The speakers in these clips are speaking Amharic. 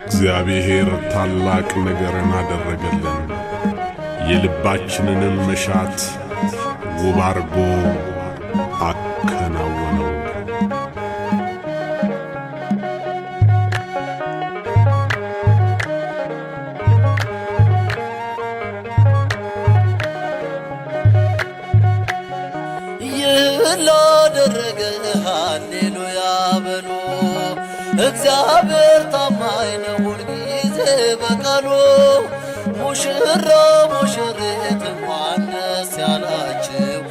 እግዚአብሔር ታላቅ ነገርን አደረገልን የልባችንንም መሻት ውብ አርጎ አከናወነው። ላደረገ ሃሌሉያ በሉ። እግዚአብሔር ታማኝ ነው ሁልጊዜ በቃሉ። ሙሽራ ሙሽሪት እንኳን ደስ ያላችሁ፣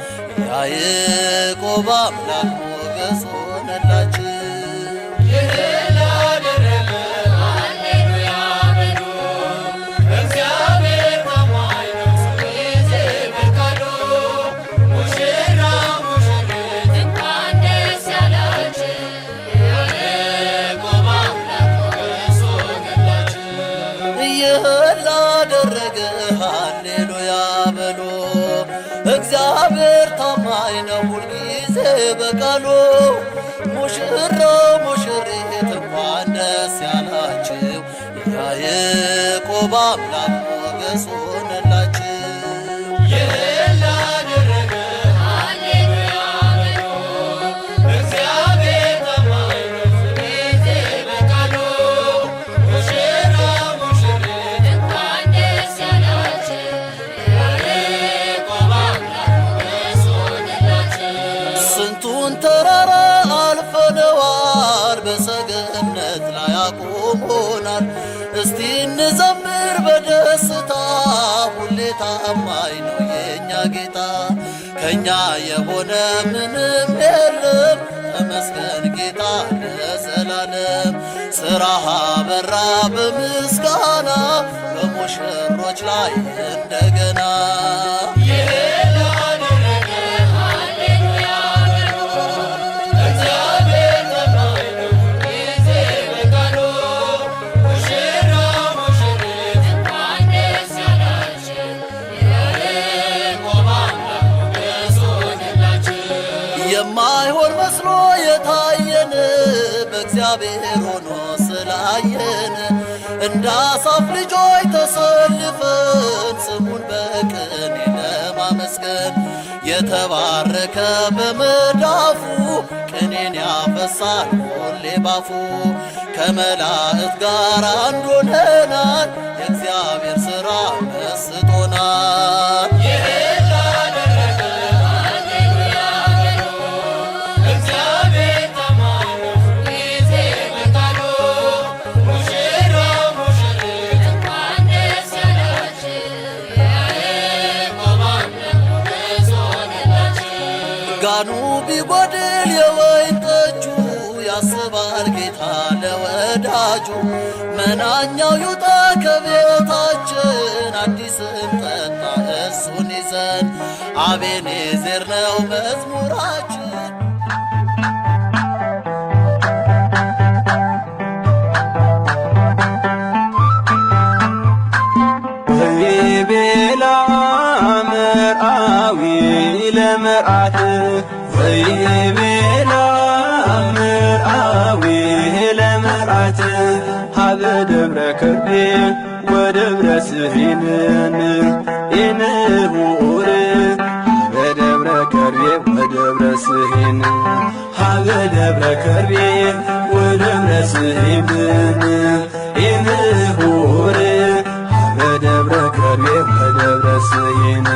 ያዕቆብ አምላክ ሞገስ ሆነላችሁ። ላደረገ ሃሌሉያ በሉ። እግዚአብሔር ታማኝ ነው ሁልጊዜ በቃሉ። ሙሽራ ሙሽሪት እንኳን ደስ ያላችሁ፣ ያዕቆብ አምላክ ሞገስ ሆነላችሁ። ስንቱን ተራራ አልፈነዋል፣ በሰገነት ላይ አቁሞናል። እስቲ እንዘምር በደስታ፣ ሁሌ ታማኝ ነው የእኛ ጌታ። ከእኛ የሆነ ምንም የለም፣ ተመስገን ጌታ ለዘላለም። ሥራህ አበራ በምስጋና፣ በሙሽሮች ላይ እንደገና። የማይሆን መስሎ የታየን በእግዚአብሔር ሆኖ ስላየን፣ እንደ አሳፍ ልጆች ተሰልፈን ስሙን በቅኔ ለማመስገን። የተባረከ በመዳፉ ቅኔን ያፈሳል ሁሌ ባፉ። ከመላእክት ጋር አንድ ሆነናል፣ የእግዚአብሔር ሥራ መስጦናል። ጋኑ ቢጎድል የወይን ጠጁ፣ ያስባል ጌታ ለወዳጁ። መናኛው ይውጣ ከቤታችን፣ አዲስን ጠጣ እሱን ይዘን። አቤኔዘር ነው መዝሙራችን። ዘይቤላ መርአዊ ለመርአት፣ ዘይቤላ መርአዊ ለመርአት። ሀበ ደብረ ከርቤ ወደብረ ስሂንን ኢንቡር፣ በደብረ ከርቤ ወደብረ ስሂን። ሀበ ደብረ ከርቤ ወደብረ ስሂንን ኢንቡር፣ በደብረ ከርቤ ወደብረ ስሂን።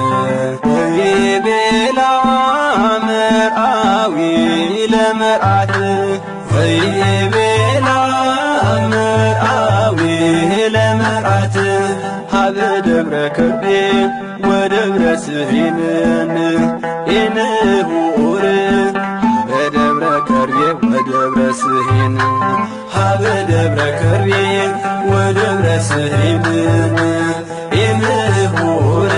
ዘይቤላ መርአዊ ለመርአት፣ ዘይቤላ መርአዊ ለመርአት። ሀበ ደብረ ከርቤ ወደብረ ስሂንን ኢንቡር፣ በደብረ ከርቤ ወደብረ ስሂን። ሀበ ደብረ ከርቤ ወደብረ ስሂንን ኢንቡር፣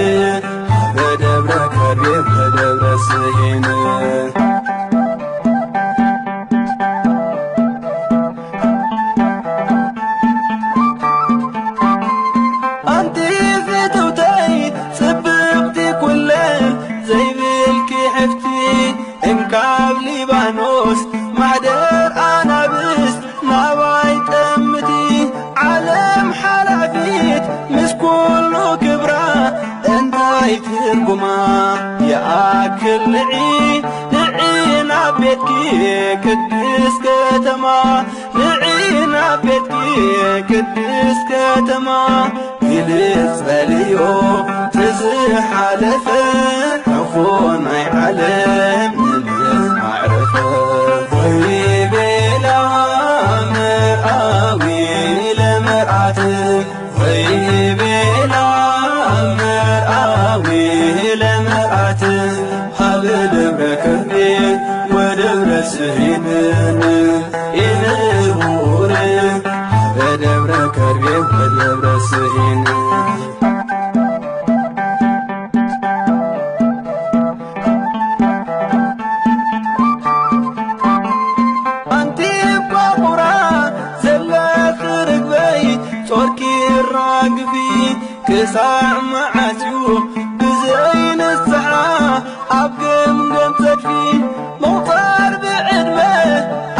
በደብረ ከርቤ ወደብረ ስሂን። አንቲ ፍትውተይ ጽብቕቲ ኩለን ዘይብልኪ ሕፍቲ እንካ እንታይ ትርጉማ የአክል ንዒና ቤትኪ ቅድስ ከተማ ንዒና ቤትኪ ቅድስ ከተማ ግልጽ በልዮ ትዝሓለፈ ዕፎ ናይ ዓለም ንመዓረፈ ወይቤላ መርአዊ ለመርዓት ወይቤላ መርአዊ ለመርዓት ሃበ ደብረ ከርቤ ወደብረ ስሂንን ኢንሁር ሃበ ደብረ ከርቤ ወደብረ ስሂን አንቲ ቋቁራ ዘለኽ ርግበይ ጾርኪ ራግፊ ክሳዕ መዓዝዩ ብዘይንስዓ ኣብ ገምገም ሰድፊ መውፃር ብዕድመ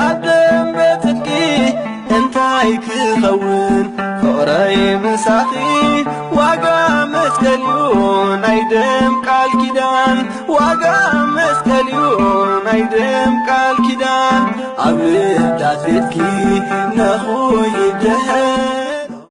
ኣብ ደንበ ጽድቂ እንታይ ክኸውን ፍቕረይ ምሳኺ ዋጋ መስቀልዩ ናይ ደም ቃል ኪዳን ዋጋ መስቀልዩ ናይ ደም ቃል ኪዳን ኣብ ልዳት ቤትኪ ነኹ ይደሀ